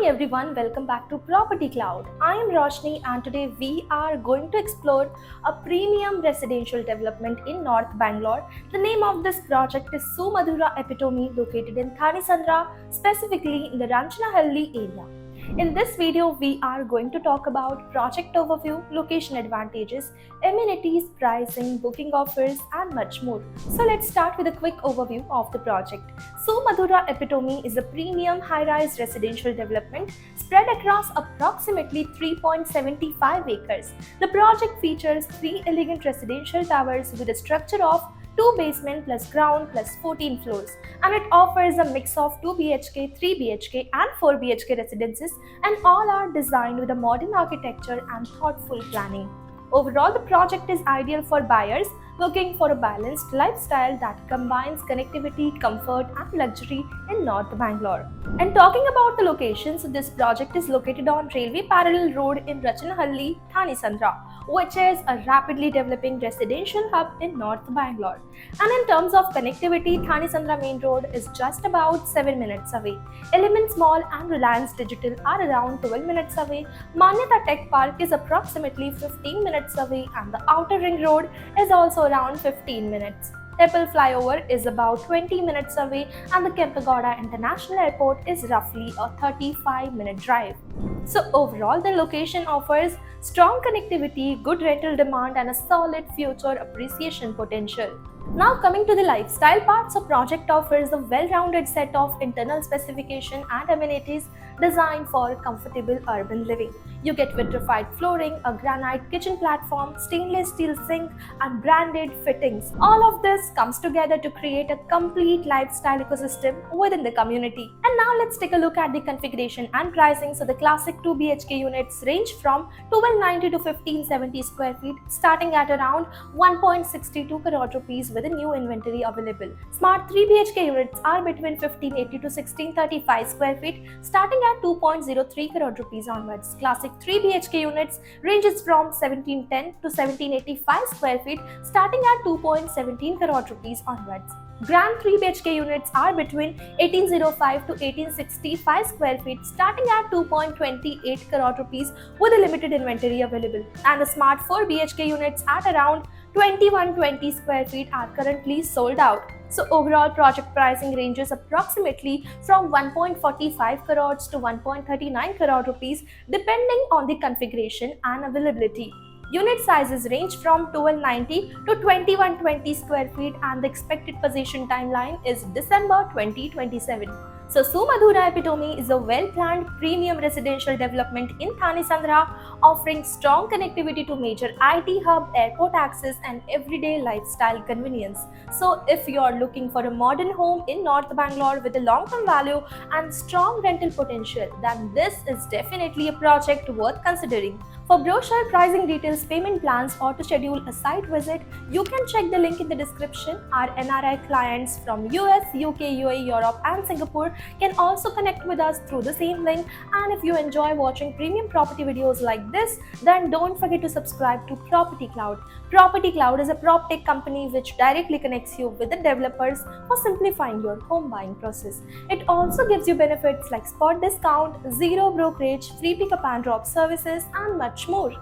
Hi everyone, welcome back to Property Cloud. I am Roshni and today we are going to explore a premium residential development in North Bangalore. The name of this project is Sumadhura Epitome, located in Thane Sandra, specifically in the Ranchanahalli area. In this video, we are going to talk about project overview, location advantages, amenities, pricing, booking offers, and much more. So let's start with a quick overview of the project. Sumadhura Epitome is a premium high-rise residential development spread across approximately 3.75 acres. The project features 3 elegant residential towers with a structure of 2 basement plus ground plus 14 floors, and it offers a mix of 2 BHK, 3 BHK and 4 BHK residences, and all are designed with a modern architecture and thoughtful planning. Overall, the project is ideal for buyers looking for a balanced lifestyle that combines connectivity, comfort and luxury in North Bangalore. And talking about the location, so this project is located on Railway Parallel Road in Ranchanahalli, Thane Sandra, which is a rapidly developing residential hub in North Bangalore. And in terms of connectivity, Thane Sandra Main Road is just about 7 minutes away. Elements Mall and Reliance Digital are around 12 minutes away. Manyata Tech Park is approximately 15 minutes away, and the Outer Ring Road is also around 15 minutes. Temple Flyover is about 20 minutes away, and the Kempegowda International Airport is roughly a 35-minute drive. So overall, the location offers strong connectivity, good rental demand and a solid future appreciation potential. Now coming to the lifestyle part, so project offers a well-rounded set of internal specification and amenities designed for comfortable urban living. You get vitrified flooring, a granite kitchen platform, stainless steel sink and branded fittings. All of this comes together to create a complete lifestyle ecosystem within the community. And now let's take a look at the configuration and pricing. So the classic 2 BHK units range from 1290 to 1570 square feet, starting at around 1.62 crore rupees with a new inventory available. Smart 3 BHK units are between 1580 to 1635 square feet, starting at 2.03 crore rupees onwards. Classic 3 BHK units ranges from 1710 to 1785 square feet, starting at 2.17 crore rupees onwards. Grand 3 BHK units are between 1805 to 1865 square feet, starting at 2.28 crore rupees with a limited inventory available. And the Smart 4 BHK units at around 2120 square feet are currently sold out. So overall project pricing ranges approximately from 1.45 crores to 1.39 crore rupees depending on the configuration and availability. Unit sizes range from 1290 to 2120 square feet, and the expected possession timeline is December 2027. So Sumadhura Epitome is a well-planned premium residential development in Thane Sandra, offering strong connectivity to major IT hub, airport access and everyday lifestyle convenience. So if you are looking for a modern home in North Bangalore with a long-term value and strong rental potential, then this is definitely a project worth considering. For brochure, pricing details, payment plans or to schedule a site visit, you can check the link in the description. Our NRI clients from US, UK, UAE, Europe and Singapore can also connect with us through the same link. And if you enjoy watching premium property videos like this, then don't forget to subscribe to Property Cloud. Property Cloud is a PropTech company which directly connects you with the developers for simplifying your home buying process. It also gives you benefits like spot discount, zero brokerage, free pickup and drop services and much more.